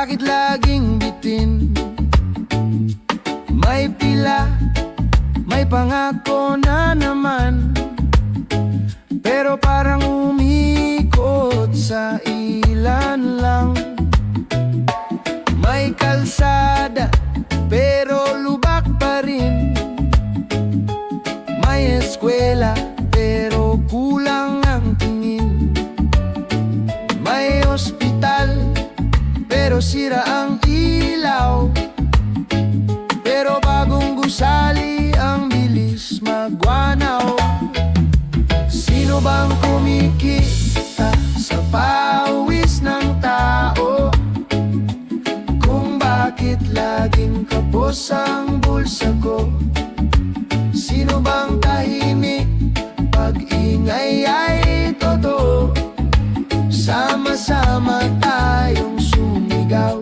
bakit laging bitin? May pila, may pangako na naman, pero parang umikot sa ilan lang. May kalsada, pero lubak pa rin. May eskwela, pero kulang ang tingin. May ospital, pero sira ang ilaw. Pero bagong gusali, ang bilis magwanaw. Sino bang kumikita sa pawis ng tao? Kung bakit laging kapos ang bulsa ko? Sino bang tahimik pag ingay ay totoo? Sama-sama tayong sumigaw,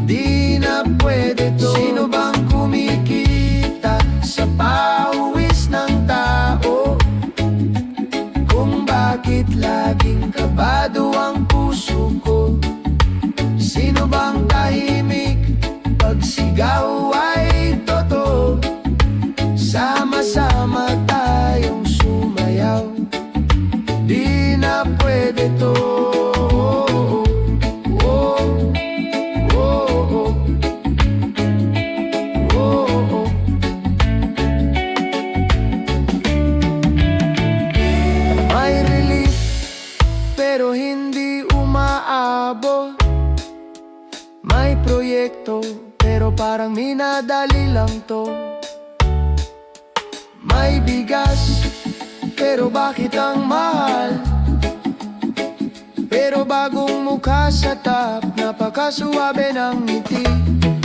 di na pwede to. Sino bang kumikita sa pawis ng tao? Kung bakit laging kabado ang puso ko? Sino bang tahimik pag sigaw ay totoo? Sama-sama tayong sumayaw, di na pwede to. May relief, pero hindi umaabot. May proyekto, pero parang minadali lang to. May bigas, pero bakit ang mahal? Pero bagong mukha sa tap, napakasuwabe ng ngiti.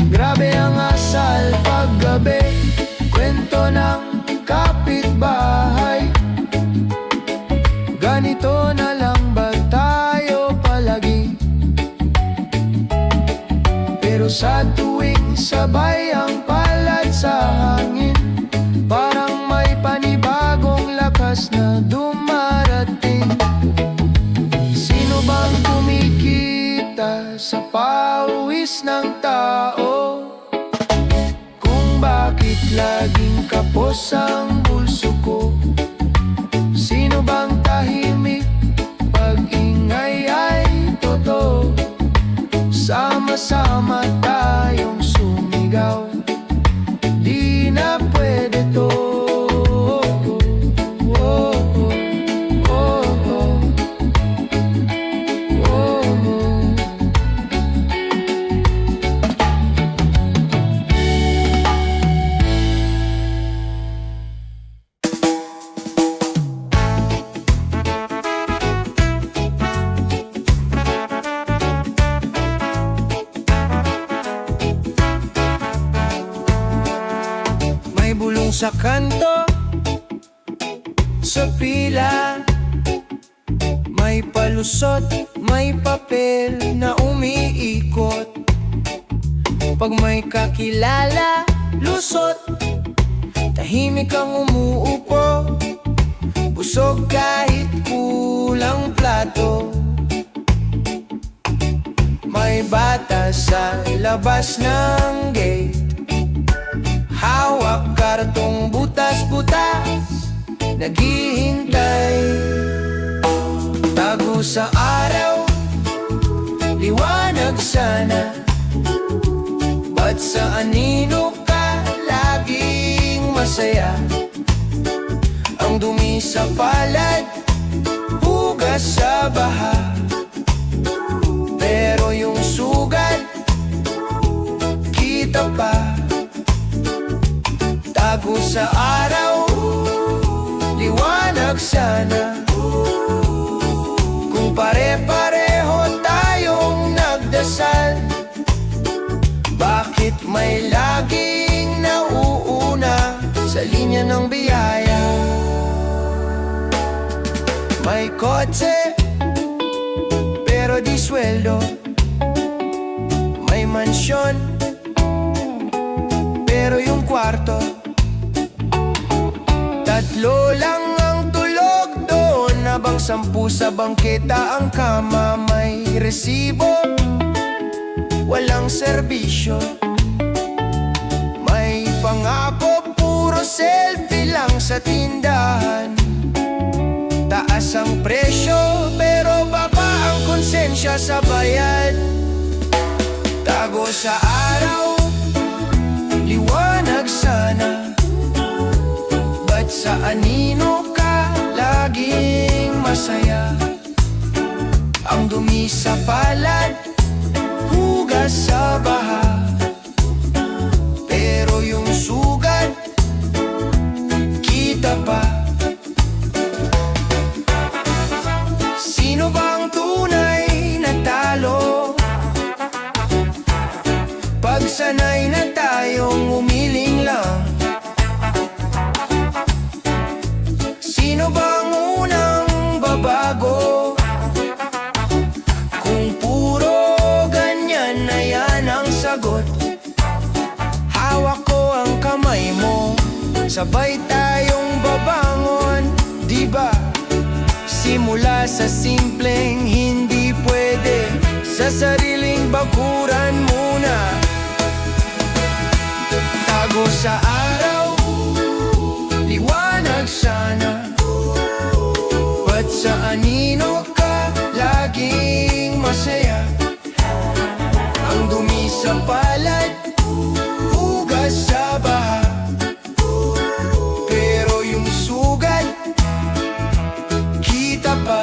Grabe ang asal paggabi, kwento ng kapitbahay. Ganito na lang ba tayo palagi? Pero sa tuwing sabay ang palad sa hangin, parang may panibagong lakas na dumarating. Sino bang kumikita sa pawis ng tao? Kung bakit laging kapos ang bulso ko? Sino bang tahimik pag ingay ay totoo? Sama-sama tayong sumigaw, di na pwede to. Sa kanto, sa pila, may palusot, may papel na umiikot. Pag may kakilala, lusot, tahimik ang umuupo. Busog kahit kulang plato. May bata sa labas ng gate, hawak kartong butas-butas, naghihintay. Tago sa araw, liwanag sana. Ba't sa anino ka laging masaya? Ang dumi sa palad, hugas sa baha. Pero yung sugat, kita pa. Tago sa araw, liwanag sana. Kung pare-pareho tayong nagdasal, bakit may laging nauuna sa linya ng biyaya? May kotse, pero di sweldo. May mansyon, pero yung kwarto, tatlo lang ang tulog doon, habang 10 sa bangketa ang kama. May resibo, walang serbisyo. May pangako, puro selfie lang sa tindahan. Taas ang presyo, pero baba ang konsensya sa bayad. Tago sa araw, liwanag sana. Ba't sa anino ka laging masaya? Ang dumi sa palad, hugas sa baha. Pero yung sugat, kita pa. Sino bang tunay na talo? Pag sanay na tayong umiling lang. Sino bang unang babago? Kung puro ganyan na yan ang sagot. Hawak ko ang kamay mo, sabay tayong babangon, di ba? Simula sa simpleng hindi pwede, sa sariling bakuran muna. Tago sa araw, liwanag sana. Ba't sa anino ka laging masaya? Ang dumi sa palad, hugas sa baha. Pero yung sugat, kita pa.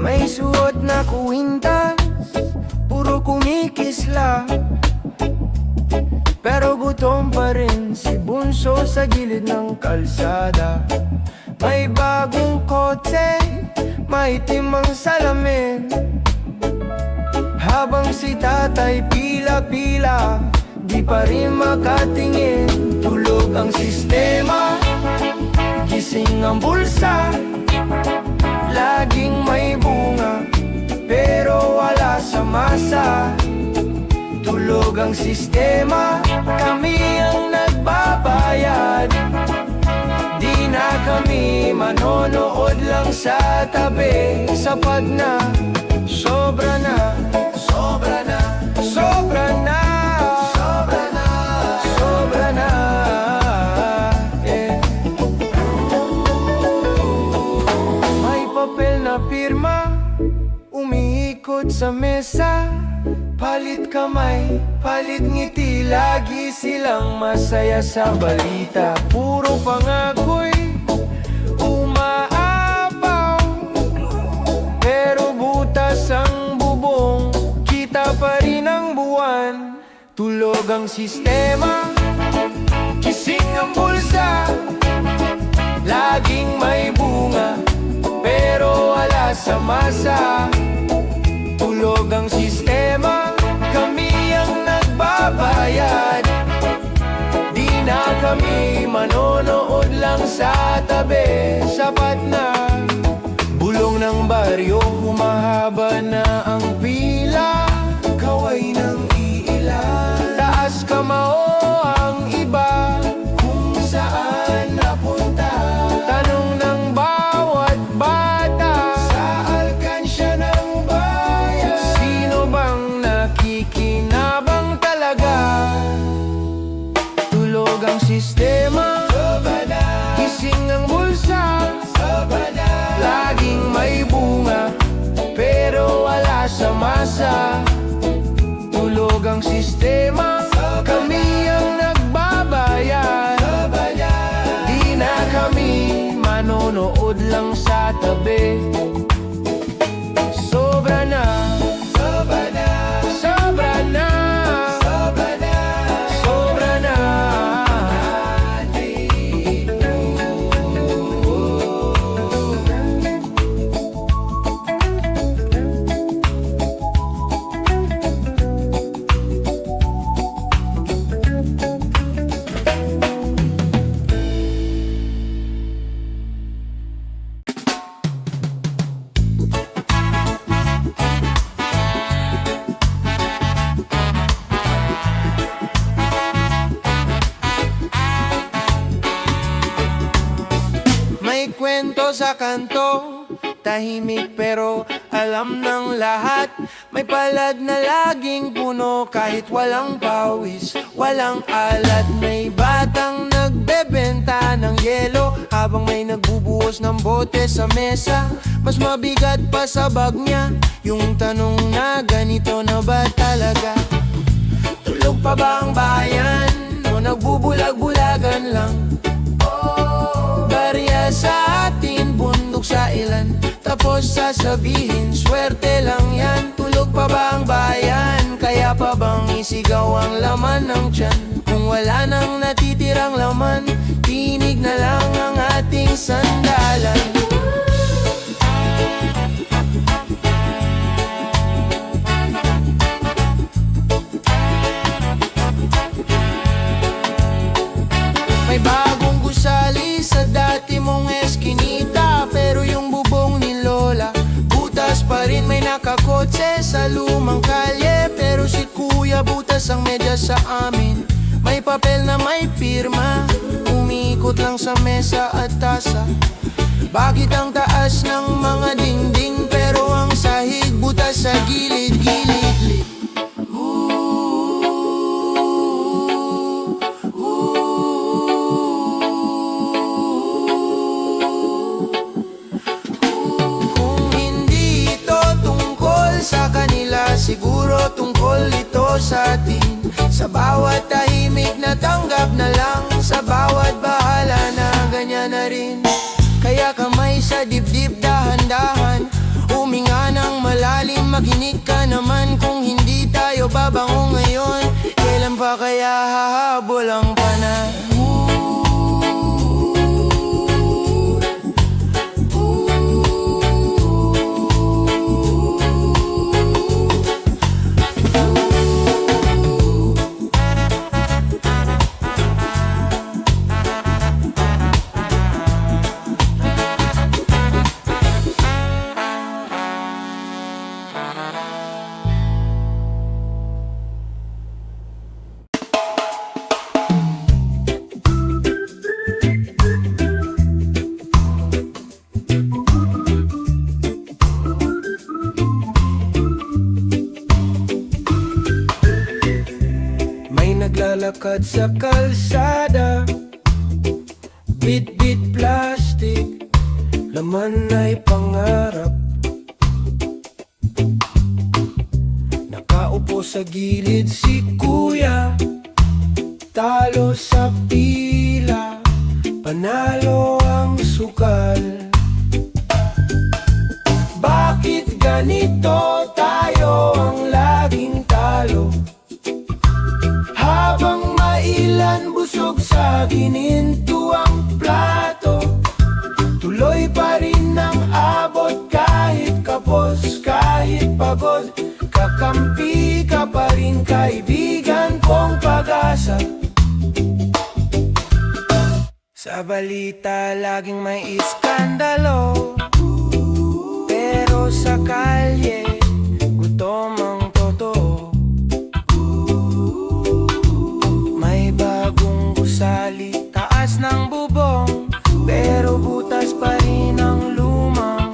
May suot na kuwintas, puro kumikisla. Pero gutom pa rin si bunso sa gilid ng kalsada. May bagong kotse, may timang salamin. Habang si tatay pila-pila, di pa rin makatingin. Tulog ang sistema, gising ang bulsa. Laging may bunga, pero wala sa masa. Tulog ang sistema, kami ang nagbabayad. Di na kami manonood lang sa tabi. Sapat na, sobra na, sobra na, sobra na, sobra na, sobra na. Papel na pirma, umiikot sa mesa. Palit kamay, palit ngiti, lagi silang masaya sa balita. Puro pangako'y umaapaw, pero butas ang bubong, kita pa rin ang buwan. Tulog ang sistema, gising ang bulsa. Laging may bunga, pero wala sa masa. Tulog ang sistema, kami ang nagbabayad. Di na kami manonood lang sa tabi. Sapat na, bulong ng baryo, humahaba na ang pila. Kaway ng iilan, taas kamao ang iba, kung saan napunta. Tanong ng bawat bata, sa alkansya ng bayan, sino bang nakikinabang talaga? Tulog ang sistema, gising ang bulsa. Laging may bunga, pero wala sa masa. Tulog ang sistema, kami ang nagbabayad. Di na kami manonood lang sa tabi. Sobra na, sobra na, sobra na, sobra na, sobra na. kwento sa kanto. Tahimik pero alam ng lahat. May palad na laging puno kahit walang pawis, walang alat. May batang nagbebenta ng yelo habang may nagbubuhos ng bote sa mesa. Mas mabigat pa sa bag niya yung tanong na ganito na ba talaga? Tulog pa ba ang bayan o nagbubulag-bulagan lang? Barya sa atin, bundok sa ilan, tapos sasabihin, swerte lang yan. Tulog pa ba ang bayan? Kaya pa bang isigaw ang laman ng tiyan? Kung wala nang natitirang laman, tinig na lang ang ating sandalan. May bagong gusali sa dati mong eskinita, pero yung bubong ni Lola butas pa rin. May nakakotse sa lumang kalye, pero si Kuya butas ang medyas sa amin. May papel na may pirma, umikot lang sa mesa at tasa. Bakit ang taas ng mga dingding, pero ang sahig butas sa gilid-gilid? Siguro tungkol ito sa atin. Sa bawat tahimik na tanggap na lang, sa bawat bahala na ganyan na rin. Kaya kamay sa dibdib, dahan-dahan, huminga ng malalim, makinig ka naman. Kung hindi tayo babango ngayon, kailan pa kaya hahabol ang panahon? Naglalakad sa kalsada, bit-bit plastic, laman ay pangarap. Nakaupo sa gilid si Kuya, talo sa pila, panalo ang sukal. Bakit ganito tayo ang laging talo? Habang mailan busog sa gininto ang plato, tuloy pa rin ang abot kahit kapos, kahit pagod. Kakampi ka pa rin, kaibigan kong pag-asa. Sa balita laging may iskandalo, pero sa kalye gutom ang totoo. Gusali, taas ng bubong, pero butas pa rin ang lumang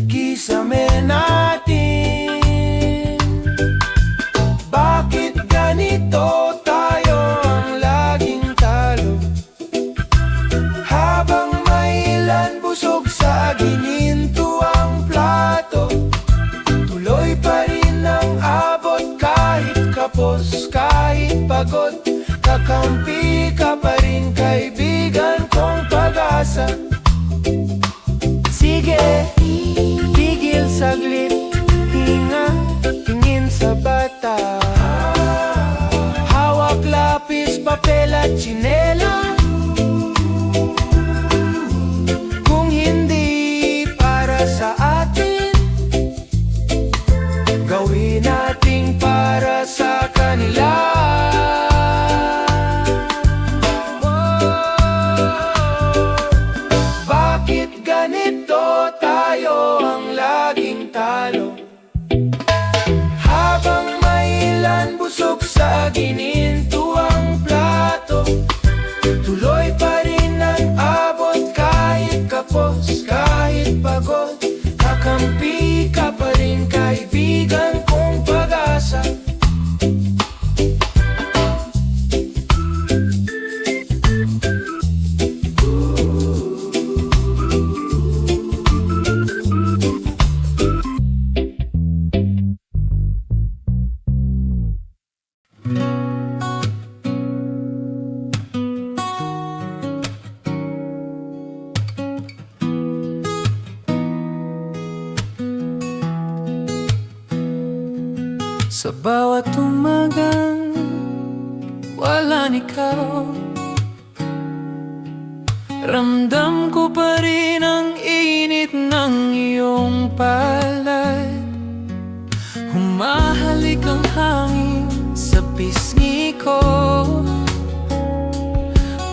kisame natin. Bakit ganito tayo ang laging talo? Habang may ilan busog sa gininto ang plato, tuloy pa rin ang abot kahit kapos, kahit pagod. Kakampi ka pa rin, kaibigan kong pag-asa. Sige, tigil saglit, hinga, tingin sa bata. Hawak lapis, papel at tsinela. Kung hindi para sa atin, gawin nating para sa kanila. Habang may ilan busog sa gininto ang plato, bawat umagang walang ikaw, ramdam ko pa rin ang init ng iyong palad. Humahalik ang hangin sa pisngi ko,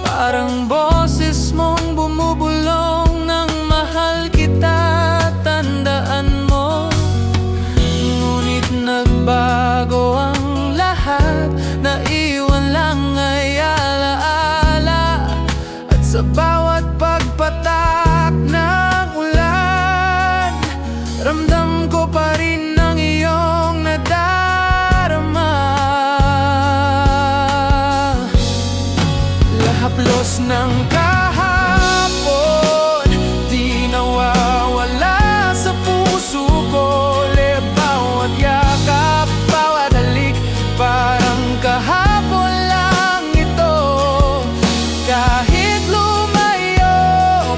parang boses mong bumubulong ng mahal kita, tandaan mo. Ngunit nagbago ang lahat, naiwan lang ay alaala. At sa bawat pagpatak ng ulan, ramdam ko pa rin ang iyong nadarama. Haplos ng kahapon, di nawawala sa puso ko. Bawat yakap, bawat halik, parang kahapon lang ito. Kahit lumayo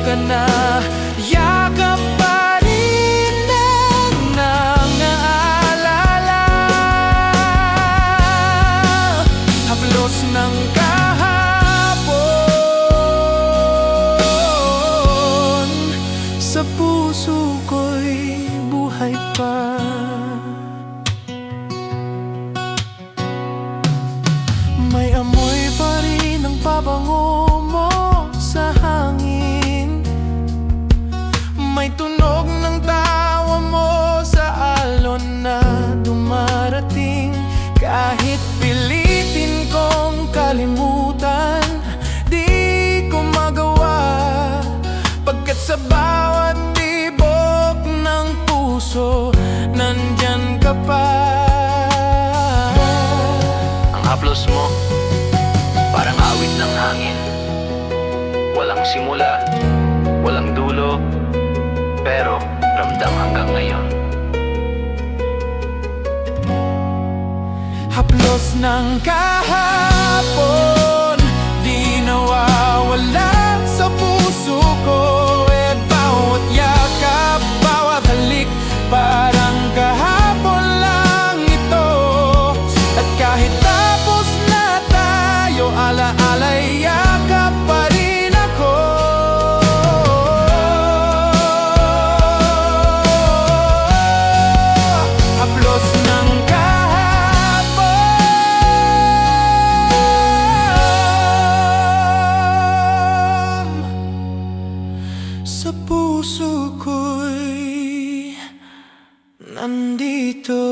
ka na, yakap pa rin ang nangaalala. Haplos ng sa puso ko'y buhay pa. May amoy pa rin ang pabango mo sa hangin, may tunog ng tawa mo sa alon na dumarating. Kahit pilitin kong kalimutan, di ko magawa, pagkat sa bawat tibok ng puso, nandyan ka pa. Ang haplos mo, parang awit ng hangin. Walang simula, walang dulo, pero ramdam hanggang ngayon. Haplos ng kahapon, di nawawala sa puso ko. Bawat yakap, bawat halik, parang kahapon lang ito. At kahit tapos na tayo, ala-ala'y yakap pa rin ako. Haplos ng kahapon, sa puso ko'y nandito.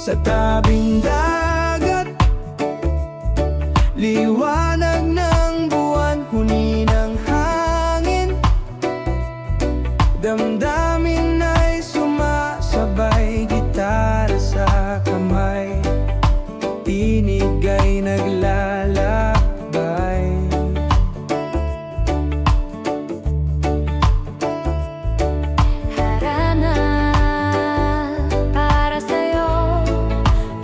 Sa tabing dagat, liwanag ng buwan, huni ng hangin, damdamin ay sumasabay, gitara sa kamay, tinig ay naglalakbay. Harana para sa'yo,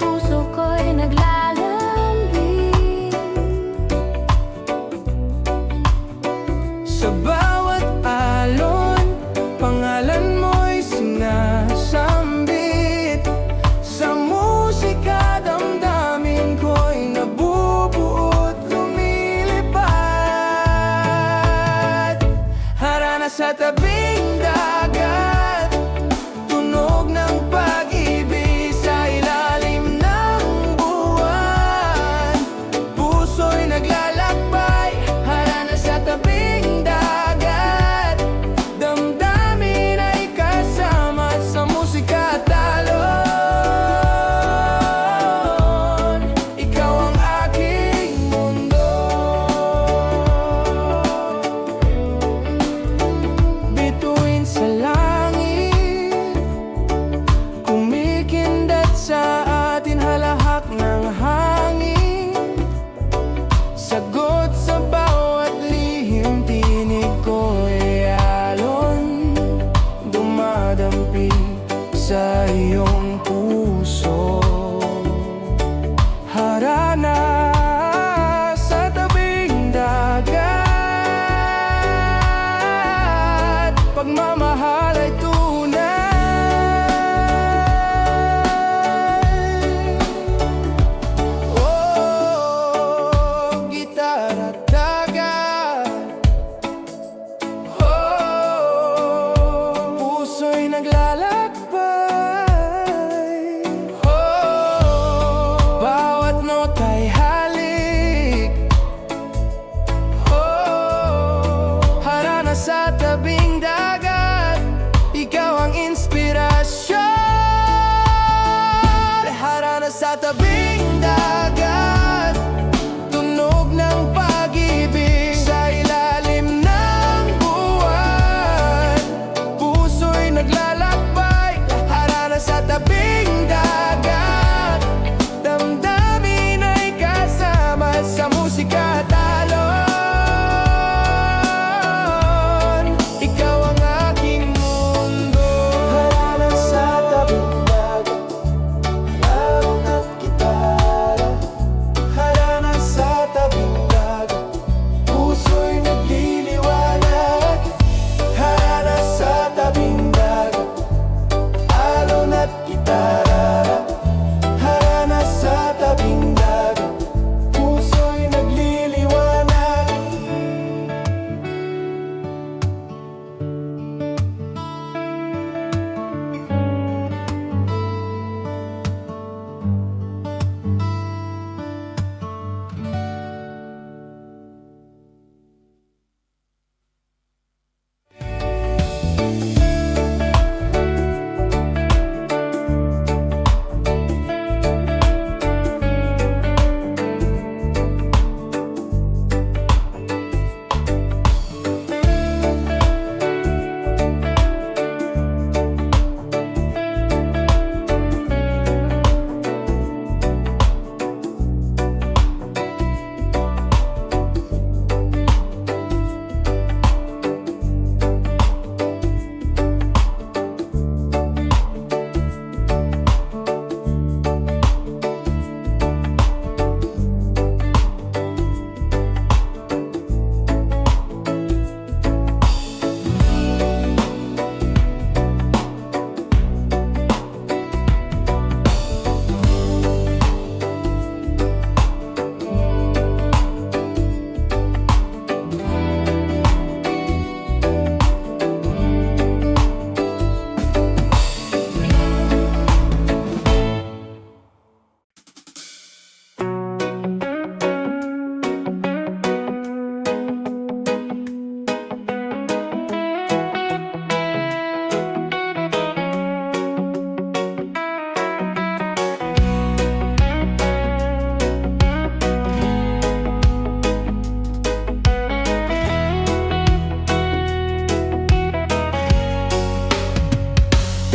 puso ko'y naglalambing. Sa bawat alon, pangalan mo'y sinasambit. Sa musika, damdamin ko'y nabubuot, lumilipad. Harana sa tabing dagat, tunog ng pag-ibig sa ilalim ng buwan. Puso'y naglalakbay, harana sa tabing dagat, damdamin ay kasama sa musika at alon. Ikaw ang aking mundo.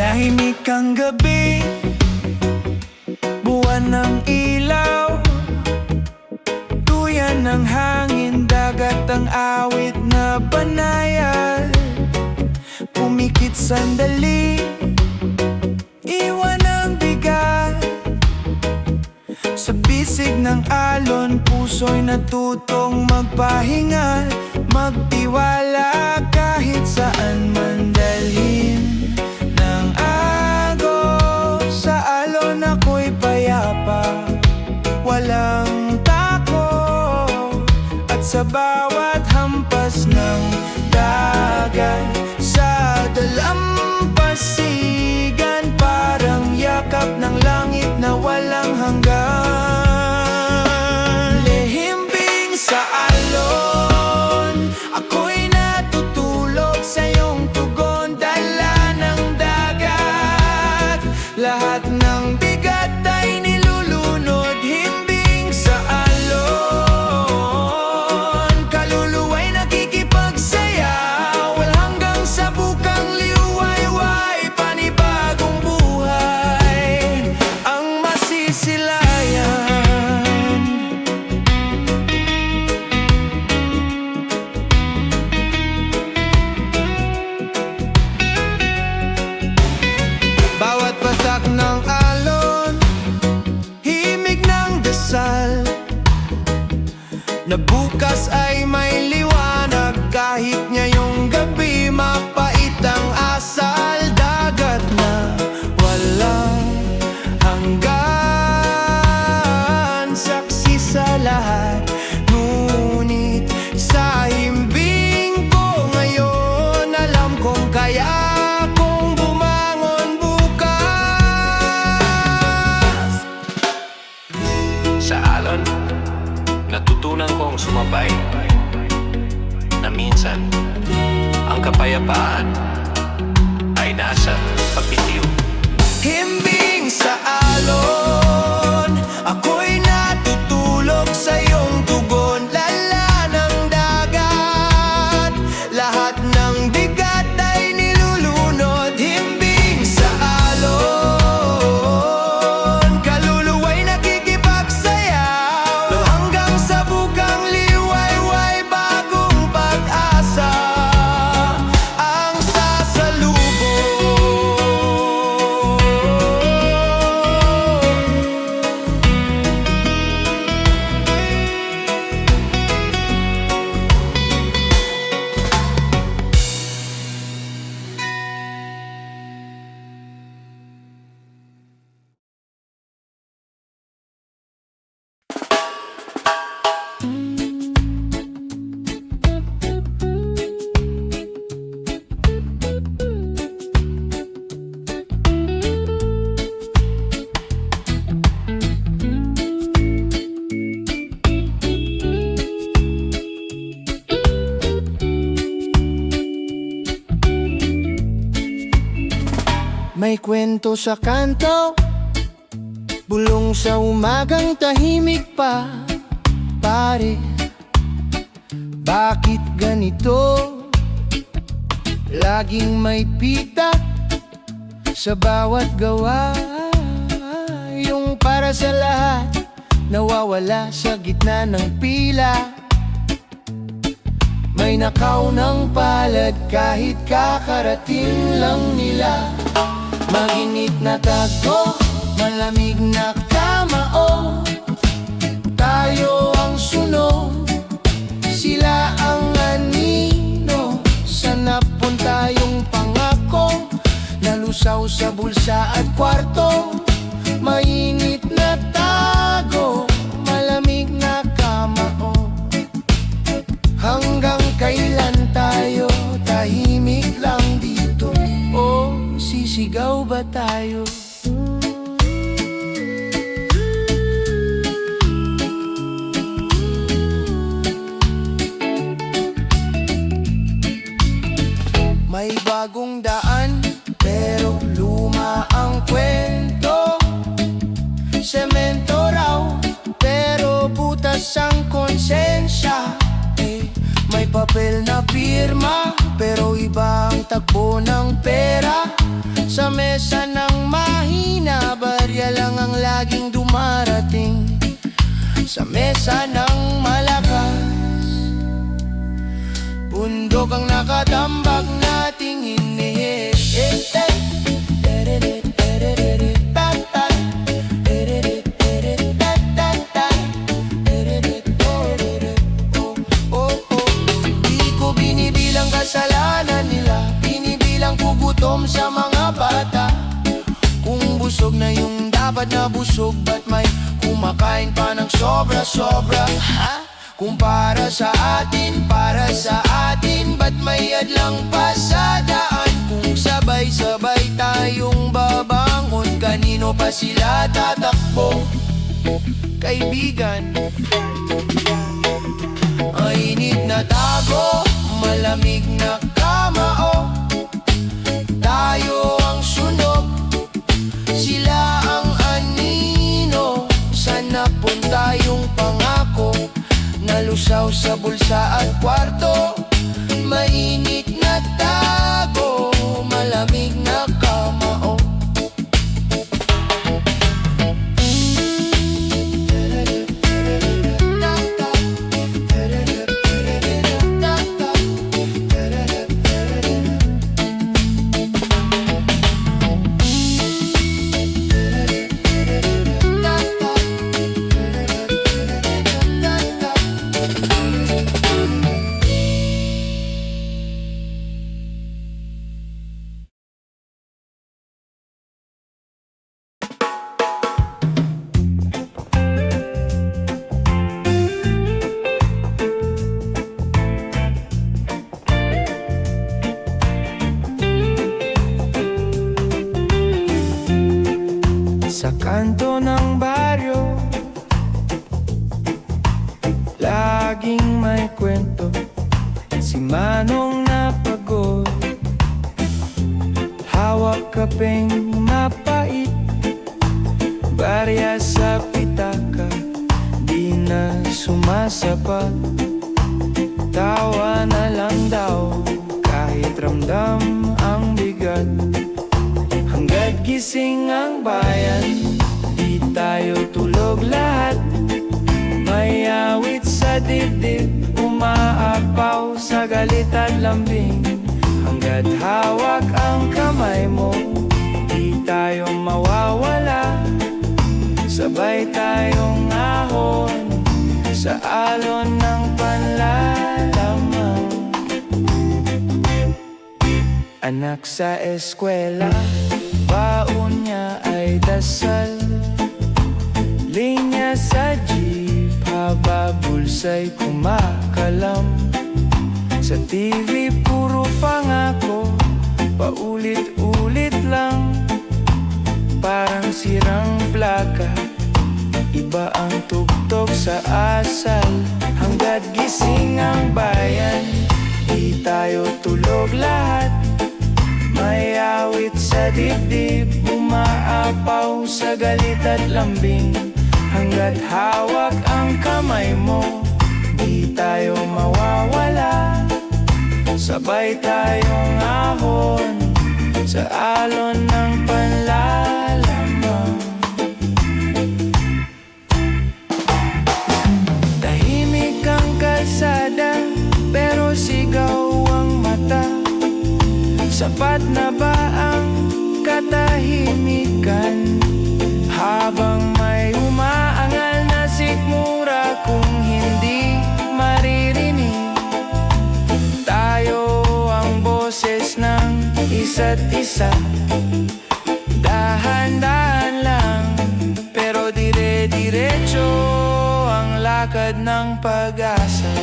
Tahimik ang gabi, buwan ng ilaw, tuyan ng hangin, dagat ang awit na banayad. Pumikit sandali, iwan ang bigat. Sa bisig ng alon, puso'y natutong magpahinga, magtiwala kahit saan man dalhin ng agos. Sa alon ako'y payapa, walang takot, at sa bawat hampas ng dagat, sa dalampasigan, parang yakap ng langit na walang hanggan. Lehimbing sa alon, ako'y natutulog sa iyong tugon, dala ng dagat. Lahat ng bigat ay nilulunod, himbing sa alon. Kaluluwa'y nakikipagsayaw, hanggang sa bukang liwayway, panibagong buhay ang masisilayan. Bawat patak ng alon, himig ng dasal, na bukas ay may liwanag. Kahit ngayong gabi mapait ang asal, dagat na walang hanggan, saksi sa lahat. Ngunit sa himbing ko ngayon, alam kong kaya kong bumangon bukas. Sa alon, natutunan kong sumabay, na minsan ang kapayapaan ay nasa pagbitiw. Himbing sa alon, ako'y natutulog sa iyong tugon, lala ng dagat. Lahat ng bigat ay nilulunod, himbing sa alon. Kaluluwa'y nakikipagsayaw, hanggang sa bukang liwayway, bagong pag-asa ang sasalubong. May kwento sa kanto, bulong sa umagang tahimik pa. Pare, bakit ganito? Laging may pita sa bawat gawa. Yung para sa lahat nawawala sa gitna ng pila. May nakaw ng palad kahit kakarating lang nila. Maginit na tago, malamig na kamao. Tayo ang sunog, sila ang anino. Saan napunta yung pangako? Nalusaw sa bulsa at kwarto. Mainit na tago, malamig na kamao. Hanggang kailan tayo tahimik lang dito? O sisigaw ba tayo? May bagong daan, pero luma ang kwento. Semento raw, pero butas ang konsensya. May papel na pirma, pero iba ang takbo ng pera. Sa mesa ng mahina, barya lang ang laging dumarating. Sa mesa ng malakas, bundok ang nakatambak nating hinihit. Kasalanan nila, binibilang ko gutom sa mga bata. Kung busog na yung dapat na busog, ba't may kumakain pa ng sobra-sobra? Ha? Kung para sa atin, ba't may adlang pa sa daan? Kung sabay-sabay tayong babangon, kanino pa sila tatakbo? Kaibigan, mainit na tago, malamig na kamao. Tayo ang sunog, sila ang anino. Saan napunta yung pangako? Nalusaw sa bulsa at kwarto. Mainit na tago, malamig na kamao. Sa kanto ng baryo, laging may kwento. Si Manong napagod, hawak kapeng mapait. Barya sa pitaka, di na sumasapat. Tawa na lang daw, kahit ramdam ang bigat. Hanggat gising ang bayan, di tayo tulog lahat. May awit sa dibdib, umaapaw sa galit at lambing. Hanggat hawak ang kamay mo, di tayo mawawala. Sabay tayong ahon sa alon ng panlalamang. Anak sa eskwela, baon niya ay dasal. Linya sa jeep, haba bulsa'y kumakalam. Sa TV puro pangako, paulit-ulit lang. Parang sirang plaka, iba ang tugtog sa asal. Hanggat gising ang bayan, di tayo tulog lahat. May awit sa dibdib, umaapaw sa galit at lambing. Hanggat hawak ang kamay mo, di tayo mawawala. Sabay tayong ahon sa alon ng panlalamang. Tahimik ang kalsada, pero sigaw ang mata. Sapat na ba ang katahimikan? Habang may umaangal na sikmura, kung hindi maririnig, tayo ang boses ng isa't isa. Dahan-dahan lang, pero dire-diretso ang lakad ng pag-asa.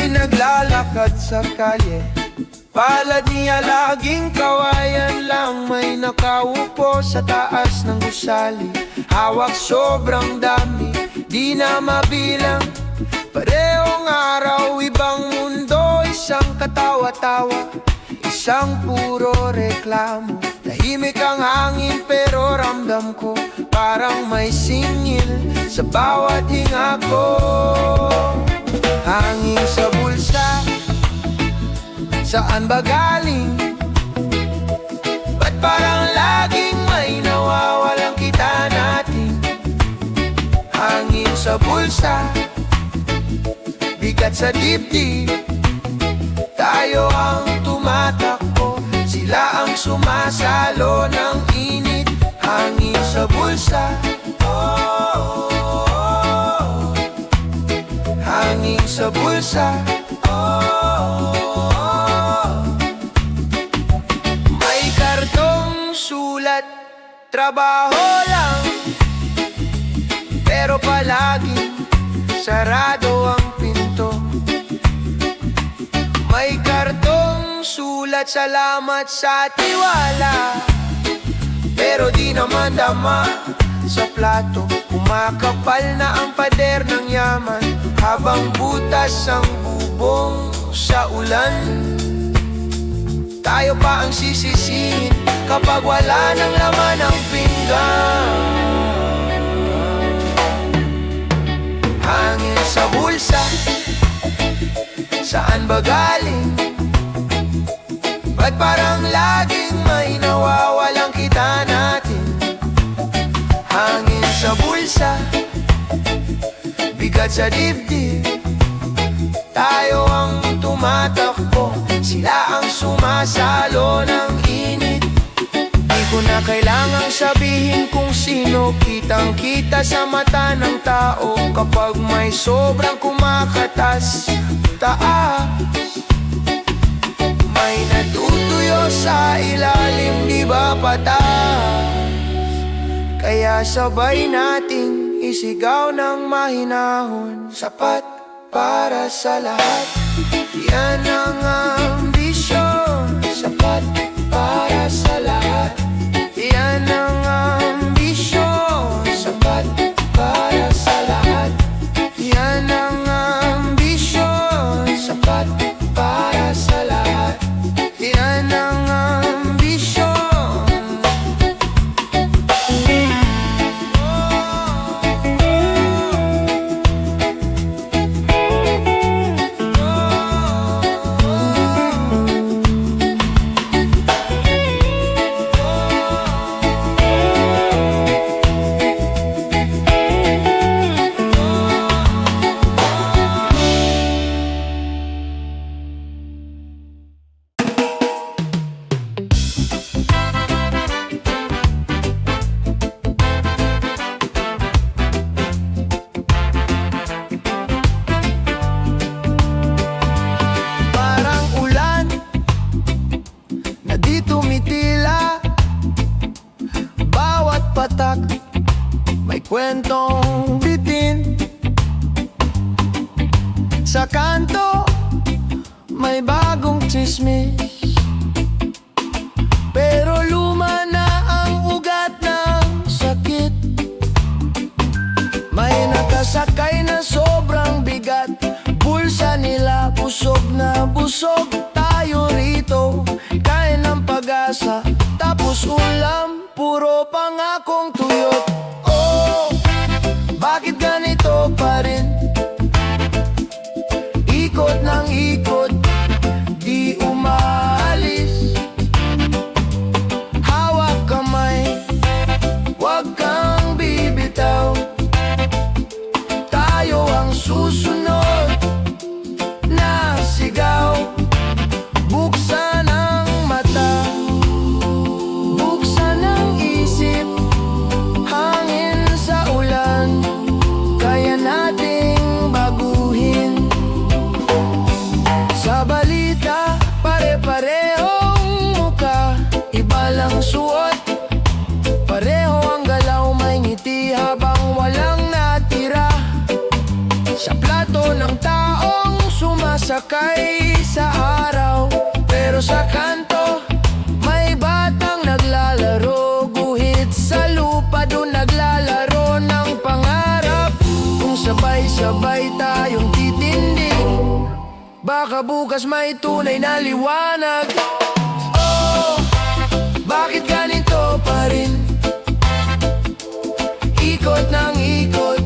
Naglalakad sa kalye, palad niya laging kawayan lang. May nakaupo sa taas ng gusali, hawak sobrang dami, di na mabilang. Parehong araw, ibang mundo, isang katawa-tawa, isang puro reklamo. Tahimik ang hangin pero ramdam ko parang may singil sa bawat hinga ko. Hangin sa bulsa, saan ba galing? Ba't parang laging may nawawalang kita natin? Hangin sa bulsa, bigat sa dibdib, tayo ang tumatakbo, sila ang sumasalo ng init. Hangin sa bulsa, hangin sa bulsa, may kartong sulat, trabaho lang, pero palaging sarado ang pinto. May kartong sulat, salamat sa tiwala, pero di naman dama sa plato. Kumakapal na ang pader ng yaman, habang butas ang bubong sa ulan. Tayo pa ang sisisihin kapag wala ng laman ang pinggan. Hangin sa bulsa, saan ba galing? Ba't parang laging may nawawalang kita natin? Hangin sa bulsa, bigat sa dibdib, tayo ang tumatakbo, sila ang sumasalo ng init. Di ko na kailangang sabihin kung sino, kitang-kita sa mata ng tao kapag may sobrang kumakatas taas. May natutuyo sa ilalim, di ba patas? Kaya sabay nating isigaw ng mahinahon, sapat para sa lahat. Yan ang ambisyon, sapat para sa lahat. Yan ang ambisyon, sapat para sa lahat. Yan ang ambisyon, sapat para sa lahat. Yan ang ambisyon. Sa kanto, may bagong tsismis, pero luma na ang ugat ng sakit. May nakasakay na sobrang bigat, bulsa nila busog na busog. Tayo rito, kain ng pag-asa, tapos ulam, puro pangakong tuyot. Oh, bakit ganito pa rin? Ikot ng ikot, di umaalis. Hawak kamay, wag kang bibitaw. Tayo ang susunod na sigaw. Buksan ang mata, buksan ang isip. Hangin sa ulan, kaya nating baguhin. Sa balita, pare-parehong muka, iba lang suot. Pareho ang galaw, may ngiti habang walang natira. Sa plato ng taong sumasakay sa araw, pero sa kanto, may batang naglalaro. Guhit sa lupa, doon naglalaro ng pangarap. Kung sabay-sabay tayong titindig, baka bukas may tunay na liwanag. Oh, bakit ganito pa rin? Ikot ng ikot,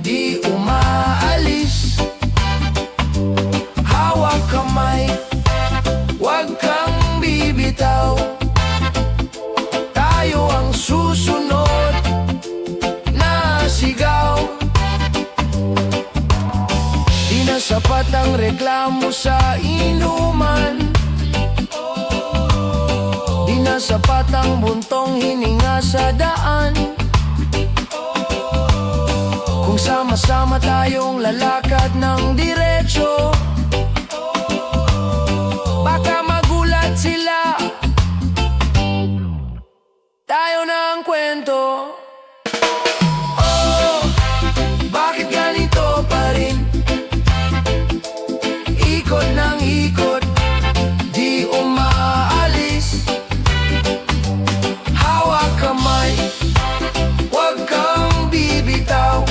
di umaalis. Hawak kamay, wag kang bibitaw. Tayo ang susunod na sigaw. Di na sapat ang reklamo sa inuman, di na sapat ang buntong hininga sa daan. Kung sama-sama tayong lalakad ng diretso, baka magulat sila, tayo na ang kwento. Oh, bakit ganito pa rin? Ikot ng ikot, di umaalis. Hawak kamay, wag kang bibitaw.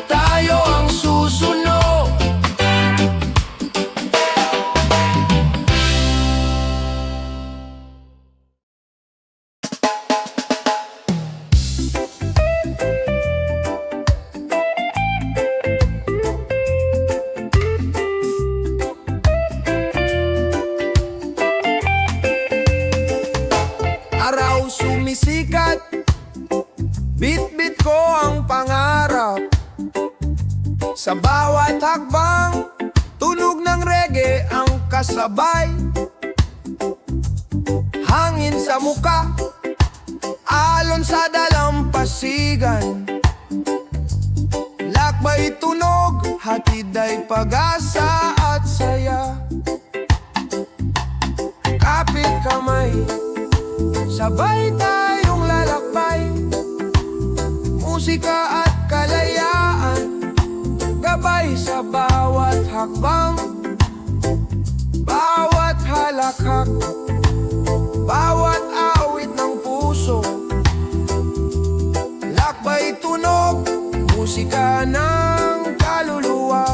Tayo ang susunod. Araw sumisikat, bit-bit ko ang pangarap. Sa bawat hakbang, tunog ng reggae ang kasabay. Hangin sa muka, alon sa dalampasigan. Lakbay tunog, hatid ay pag-asa at saya. Kapit kamay, sabay tayong lalakbay. Musika at kalayaan, gabay sa bawat hakbang. Bawat halakhak, bawat awit ng puso. Lakbay tunog, musika ng kaluluwa.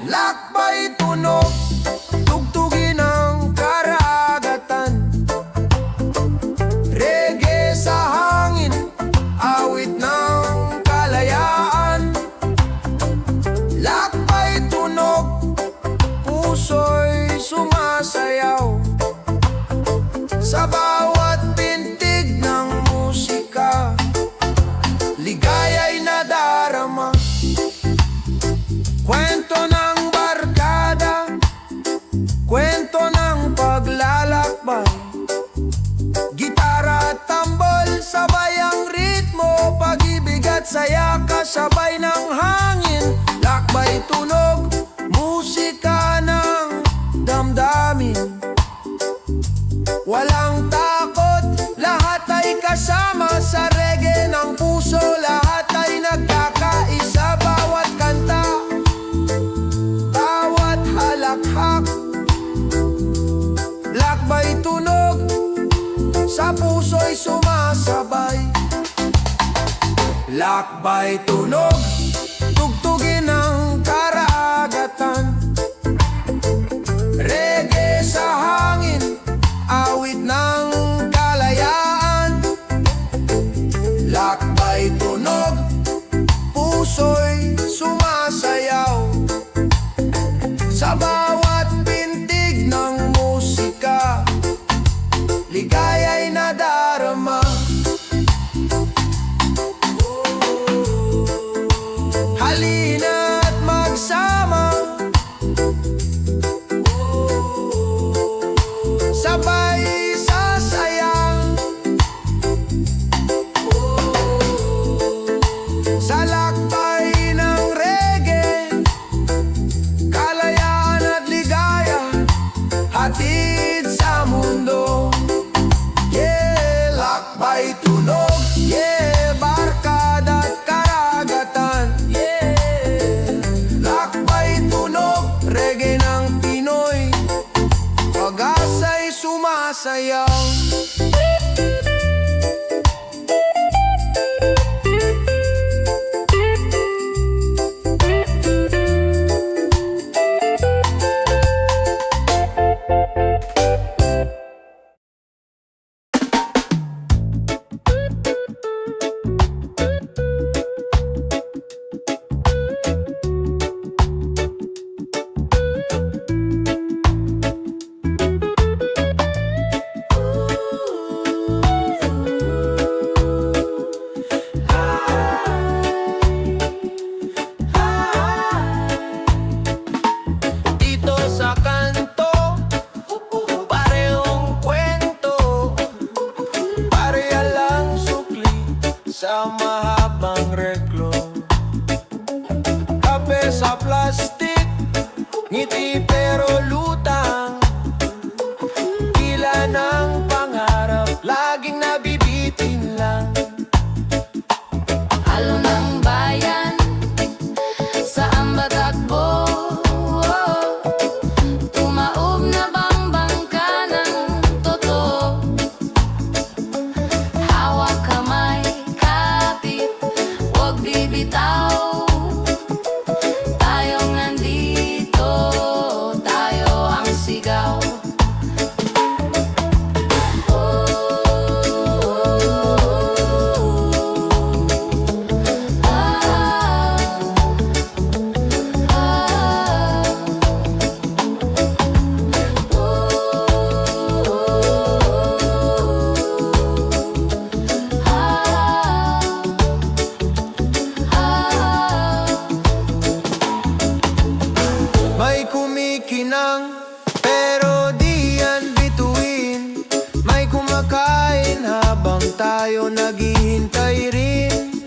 Lakbay tunog, tugtugin ang karagatan. Reggae sa hangin, awit ng kalayaan. Lakbay tunog, puso'y sumasayaw. Sa bawat pintig ng musika, ligaya'y nadarama. Kwento ng barkada, kwento ng paglalakbay. Gitara at tambol, sabay ang ritmo. Pag-ibig at saya, kasabay ng hangin. Lakbay tunog, musika ng damdamin. Walang takot, lahat ay kasama sa reggae ng puso. Lahat ay nagkakaisa, bawat sumasabay. Lakbay tunog, tugtugin ng karagatan. Reggae sa hangin, awit ng kalayaan. Lakbay tunog, puso'y sumasayaw. Sa bawat pintig ng musika, ligaya'y nadarama. Halina't magsama, sabay sasaya. Sa lakbay ng reggae, kalayaan at ligaya, hatid sa mundo. Yeah, lakbay tunog, yeah, barkada't karagatan. Yeah, lakbay tunog, reggae ng Pinoy, pag-asa'y sumasayaw. Dito sa kanto, parehong kwento, pareha lang sukli sa mahabang reklo. Kape sa plastik, ngiti pero lutang, tila ng pangarap, laging nabibitin lang. Halo ng bayan sa ambatakbo, tumaob na bang bangka ng totoo. Hawak kamay, kapit, huwag bibitaw. Tayong nandito, tayo ang sigaw. May kumikinang pero di yan bituin. May kumakain habang tayo naghihintay rin.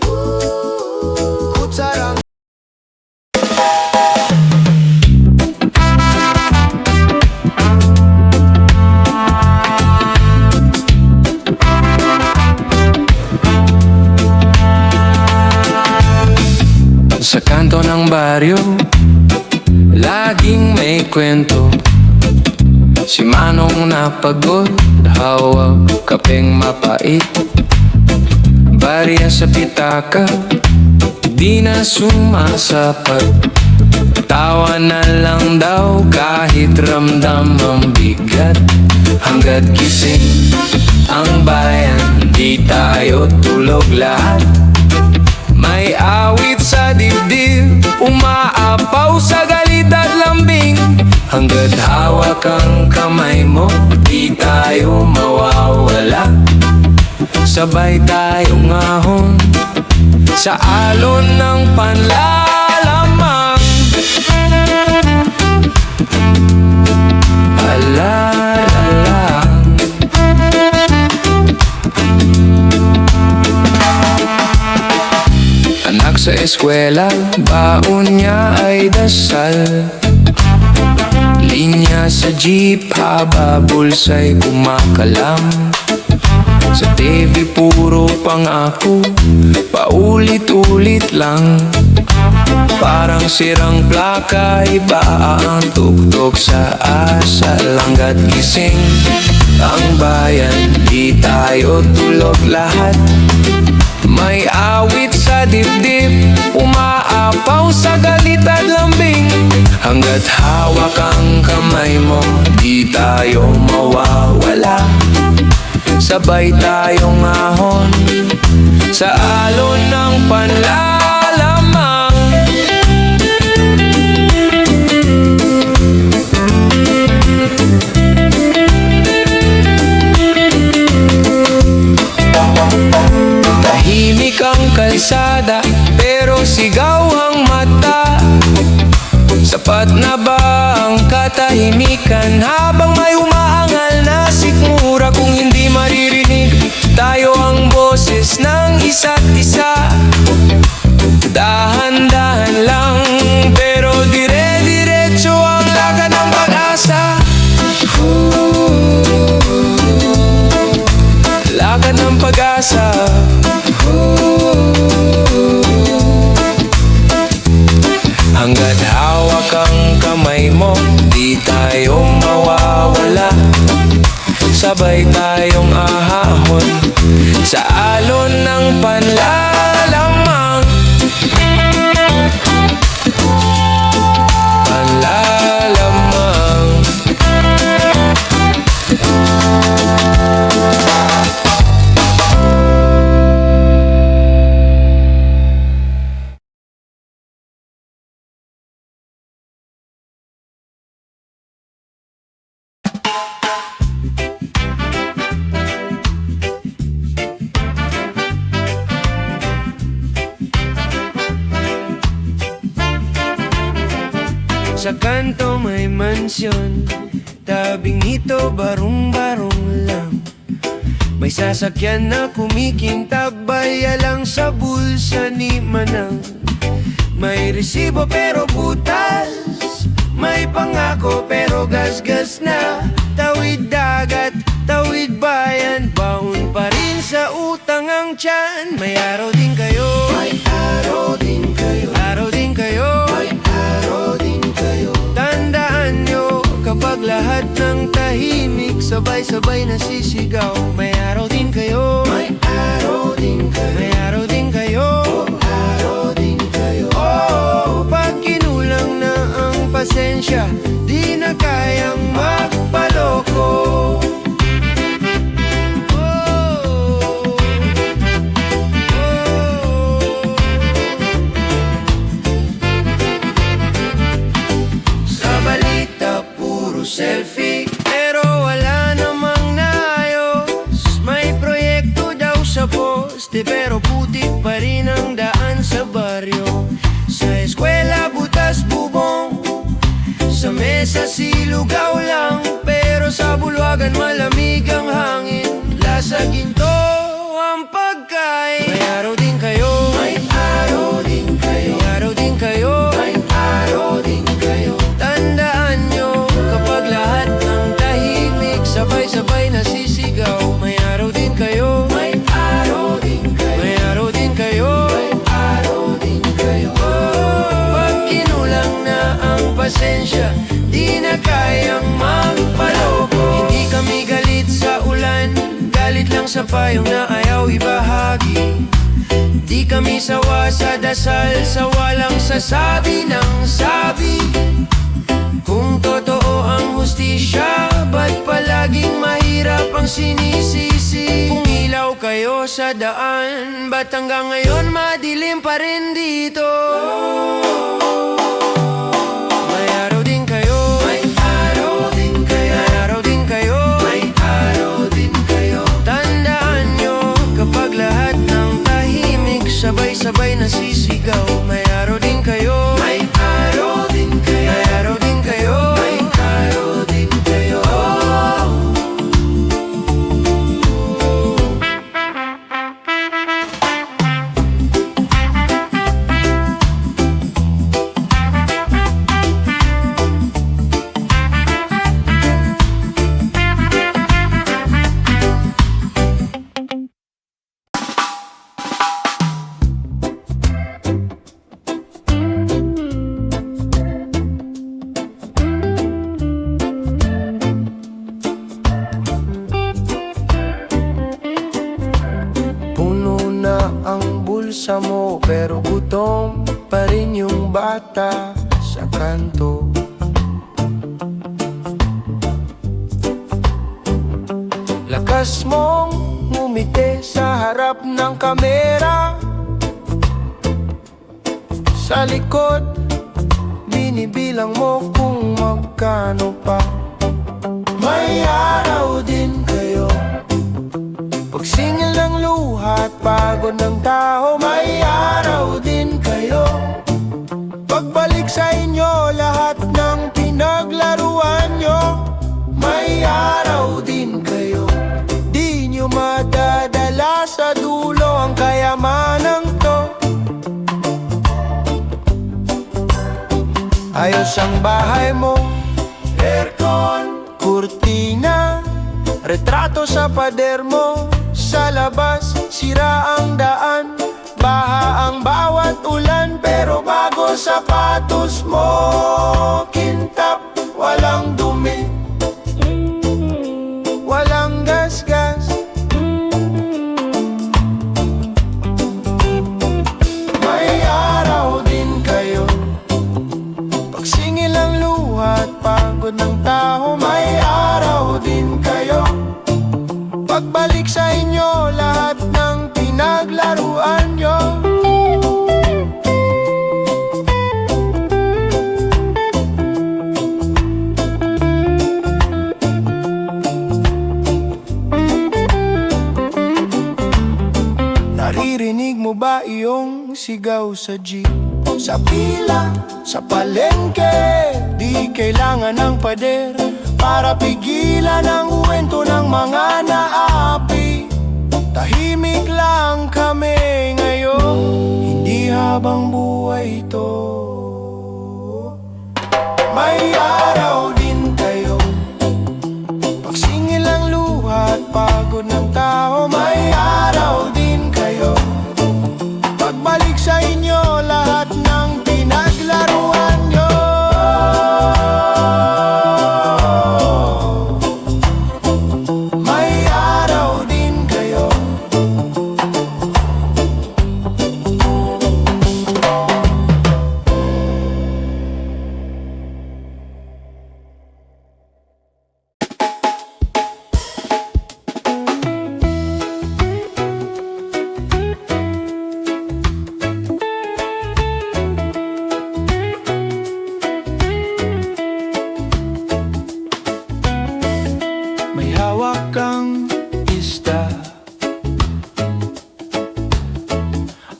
Kutsarang sa kanto ng baryo, laging may kwento. Si Manong napagod, hawak kapeng mapait. Barya sa pitaka, di na sumasapat. Tawa na lang daw kahit ramdam ang bigat. Hanggat gising ang bayan, di tayo tulog lahat. May awit sa dibdib, umaapaw sa galit at lambing. Hanggat hawak ang kamay mo, di tayo mawawala. Sabay tayong ahon sa alon ng panlalamang. Alalang anak sa eskwela, baon niya ay dasal. Linya sa jeep, haba bulsa'y kumakalam. Sa TV puro pangako, paulit-ulit lang. Parang sirang plaka, iba ang tuktok sa asal. Hanggat gising ang bayan, di tayo tulog lahat. May awit sa dibdib, umaapaw sa galit at lambing. Hanggat hawak ang kamay mo, di tayo mawawala. Sabay tayong ahon sa alon ng panlalamang. Tahimik ang kalsada, pero sigaw ang mata. Sapat na ba ang katahimikan habang may umaangal na sikmura? Kung hindi maririnig tayo ang boses ng isa't isa, dahan-dahan lang pero dire-diretso ang lakad ng pag-asa. Lakad ng pag-asa. Hanggat hawak ang kamay mo, di tayo mawawala. Sabay tayong ahahon sa alon ng panlalamang. Panlalamang. Sa kanto may mansyon, tabing ito barong-barong lang. May sasakyan na kumikintab, bayalang sa bulsa ni Manang. May resibo pero butas, may pangako pero gasgas na. Tawid dagat, tawid bayan, baon pa rin sa utang ang tiyan. May araw din kayo, may araw din kayo, araw din kayo, may araw din kayo. Tandaan nyo, kapag lahat ng tahimik, sabay-sabay nasisigaw. May araw din kayo, may araw din kayo, may araw din kayo, araw din kayo. Oh, pag kinulang na ang pasensya, di na kayang magpaloko. Selfie, pero wala namang naayos. May proyekto daw sa poste, pero putik pa rin ang daan sa baryo. Sa eskwela butas bubong, sa mesa silugaw lang, pero sa bulwagan malamig ang hangin. Lasa ginto ang pagkain. May araw din kayo, may araw din kayo, may araw din kayo, may araw din kayo. Tandaan nyo, kapag lahat ng tahimik, sabay-sabay nasisigaw. May araw din kayo, may araw din kayo, may araw din kayo, may araw din kayo. Pag kinulang na ang pasensya, di na kayang magpaloko. Hindi kami galit sa ulan, galit lang sa payong na ayaw ibahagi. Di kami sawa sa dasal, sa walang sasabi ng sabi. Kung totoo ang hustisya, ba't palaging mahirap ang sinisisi? Kung ilaw kayo sa daan, ba't hanggang ngayon madilim pa rin dito? May araw din kayo, may araw din kayo, may araw din kayo, may araw din kayo. Tandaan nyo, kapag lahat ng tahimik, sabay-sabay nasisigaw. May araw din kayo, may araw din kayo, may araw din kayo, may araw din kayo. bulsa mo, pero gutom pa rin yung bata sa kanto. Lakas mong ngumiti sa harap ng kamera. Sa likod, binibilang mo kung magkano pa. May araw din kayo, pagsingil ng luha at pagod ng tao. May araw din kayo, pagbalik sa inyo lahat ng pinaglaruan nyo. May araw din kayo, di nyo madadala sa dulo ang kayamanang to. Ayos ang bahay mo, aircon, kurtina, retrato sa pader mo. Sa labas, sira ang daan, baha ang bawat ulan. Pero bago sapatos mo, kintap, walang dumi, walang gasgas. May araw din kayo, pagsingil ang luha at pagod ng tao. May araw din kayo, pagbalik sa inyo lahat ng pinaglaruan nyo. Naririnig mo ba iyong sigaw sa jeep? Sa pila, sa palengke, di kailangan ng pader para pigilan ang kwento ng mga naapi. Tahimik lang kami ngayon, hindi habang buhay ito. May araw din kayo, pagsingil ang luha at pagod ng tao. May araw din kayo, pagbalik sa inyo lahat ng pinaglaruan nyo. May araw din kayo, may hawak kang isda,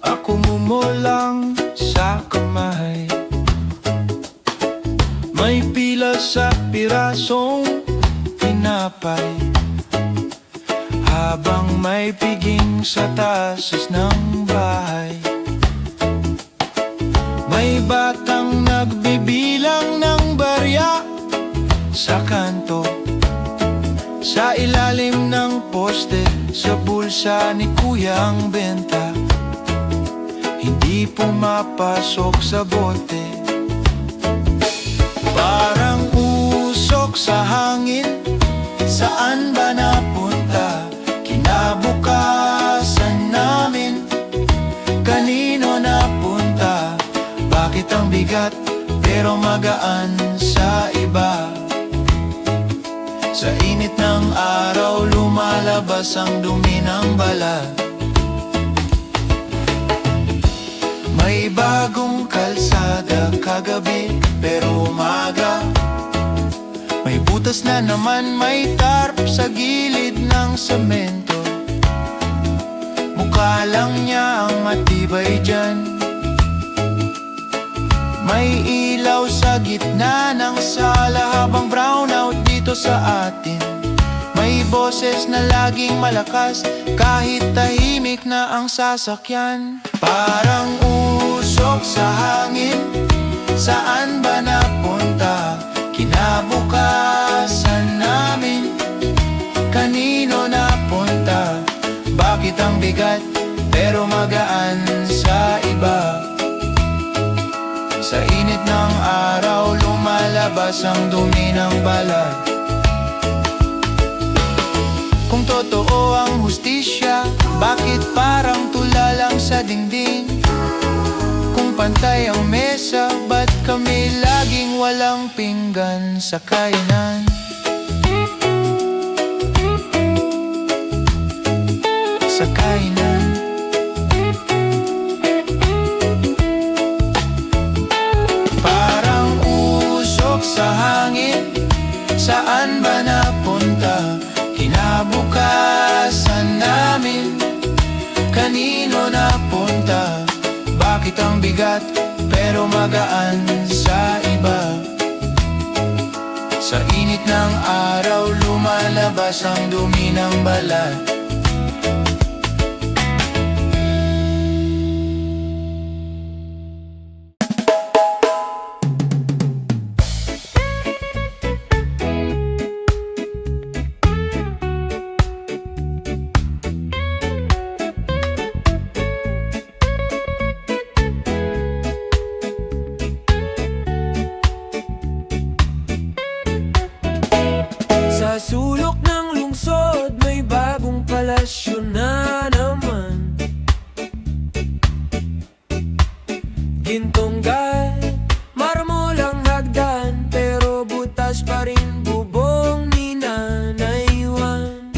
ako mumulang sa kamay. May pila sa pirasong tinapay, habang may piging sa taas ng bahay. May batang nagbibilang ng barya sa kanto, sa ilalim ng poste, sa bulsa ni kuya ang benta. Hindi pumapasok sa bote, parang usok sa hangin. Saan ba napunta? Kinabukasan namin, kanino napunta? Bakit ang bigat pero magaan sa iba? Sa init ng araw, lumalabas ang dumi ng balat. May bagong kalsada kagabi, pero umaga may butas na naman. May tarp sa gilid ng semento, mukha lang niya ang matibay dyan. May ilaw sa gitna ng sala habang brownout dito sa atin. May boses na laging malakas kahit tahimik na ang sasakyan. Parang usok sa hangin, saan ba napunta? Kinabukasan namin, kanino napunta? Bakit ang bigat pero magaan sa iba? Sa init ng araw, lumalabas ang dumi ng balat. Kung totoo ang hustisya, Bakit parang tula lang sa dingding? Kung pantay ang mesa, ba't kami laging walang pinggan sa kainan? Sa kainan. Parang usok sa hangin, saan ba napunta? Kinabukasan namin, kanino napunta? Bakit ang bigat pero magaan sa iba? Sa init ng araw lumalabas ang dumi ng balat. Sa sulok ng lungsod may bagong palasyo na naman. Gintonggal, marmol ang hagdan, pero butas pa rin bubong ni Nanay Juan.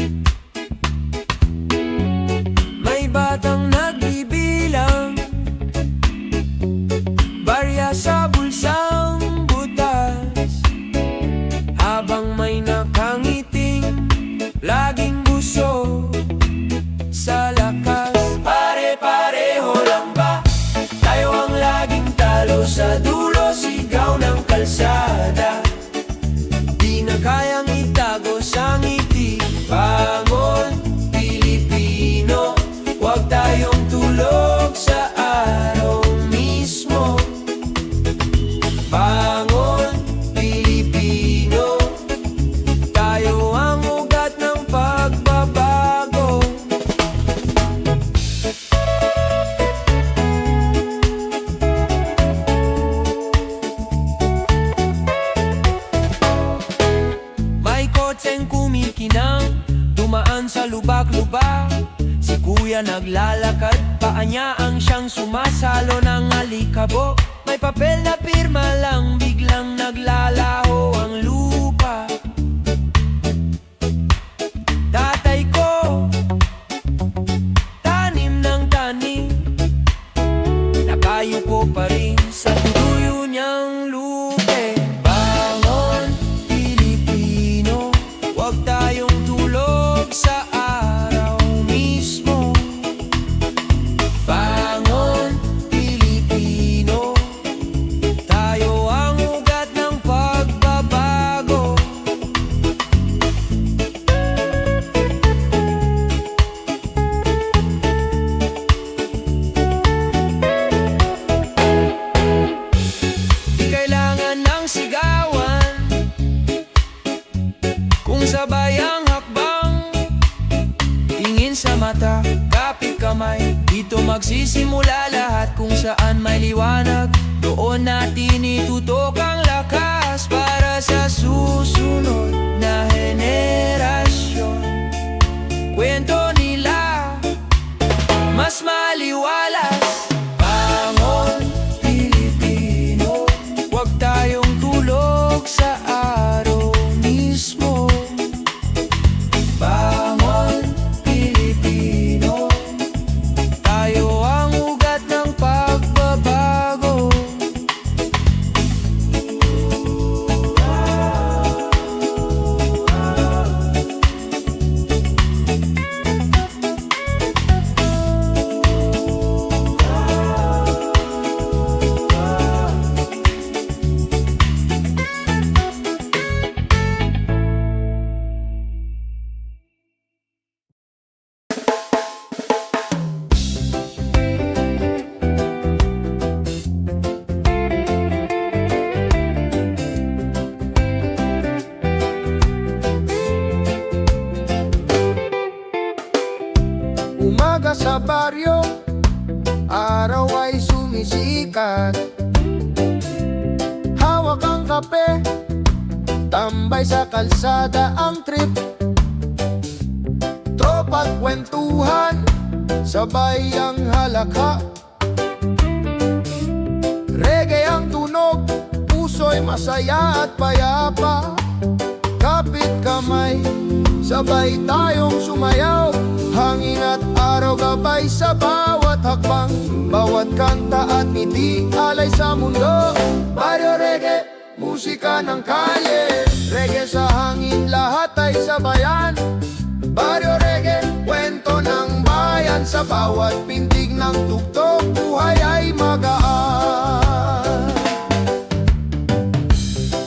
May batang nagbibilang, barya sa bulsang butas, habang may nakangiting laging buso sa lakas. Pare-pareho lang ba? Tayo ang laging talo sa dulo, sigaw ng kalsada. Di na kayang itago sa ngiti. Bangon, Pilipino, huwag tayong tulog sa araw mismo. Bangon, Pilipino, tayo ang ugat ng pagbabago. May kotseng kumikinang, dumaan sa lubak-lubak. Si kuya naglalakad, paa niya ang siyang sumasalo ng alikabok. May papel na pirma lang, biglang naglalaho ang lupa. Tatay ko, tanim ng tanim, nakayuko pa rin sa tuyo niyang lupe. Bangon, Pilipino, huwag tayong tulog sa araw mismo. Bangon, Pilipino, tayo ang ugat ng pagbabago. Di kailangan ng sigawan, kung sabay ang hakbang, tingin sa mata, kapit kamay. Dito magsisimula lahat, kung saan may liwanag, doon natin itutok ang lakas para sa susunod na henerasyon. Kwento nila mas maliwalas. Bangon, Pilipino, huwag tayong tulog sa araw mismo. Bangon, Pilipino, tayo ang ugat ng pagbabago. Umaga sa baryo, araw ay sumisikat. Hawak ang kape, tambay sa kalsada ang trip. Tropa't kwentuhan, sabay ang halakha. Reggae ang tunog, puso'y masaya at payapa. Kapit kamay, sabay tayong sumayaw. Hangin at araw gabay sa bawat hakbang. Bawat kanta at ngiti, alay sa mundo. Baryo Reggae, musika ng kalye. Reggae sa hangin, lahat ay sabayan. Baryo Reggae, kwento ng bayan. Sa bawat pintig ng tugtog, buhay ay magaan.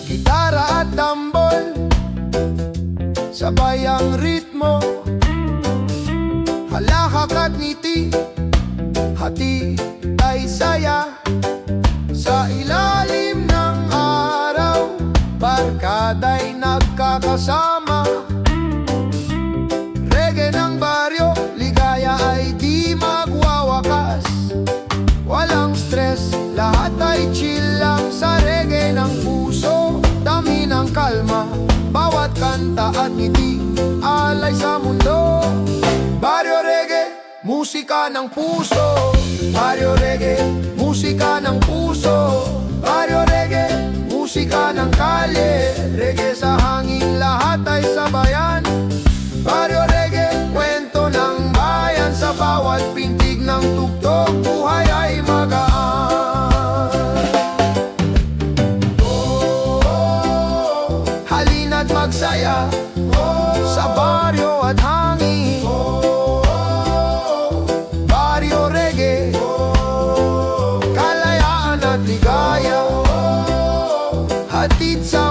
Gitara at tambol, sabay ang ritmo. Halahak at ngiti, hati ay saya. Sa ilalim ng araw, barkada'y nagkakasama. Reggae ng baryo, ligaya ay di magwawakas. Walang stress, lahat ay chill lang sa reggae ng puso. Dami ng kalma, bawat kanta at ngiti, alay sa mundo. Baryo Reggae, musika ng puso. Baryo Reggae, musika ng puso. Baryo Reggae, musika ng kalye. Reggae sa hangin, lahat ay sabayan. Baryo Reggae, kwento ng bayan. Sa bawat pintig ng tugtog, buhay ay magaan. Halina't magsaya sa baryo at hangin. Baryo Reggae, kalayaan at ligaya, hatid sa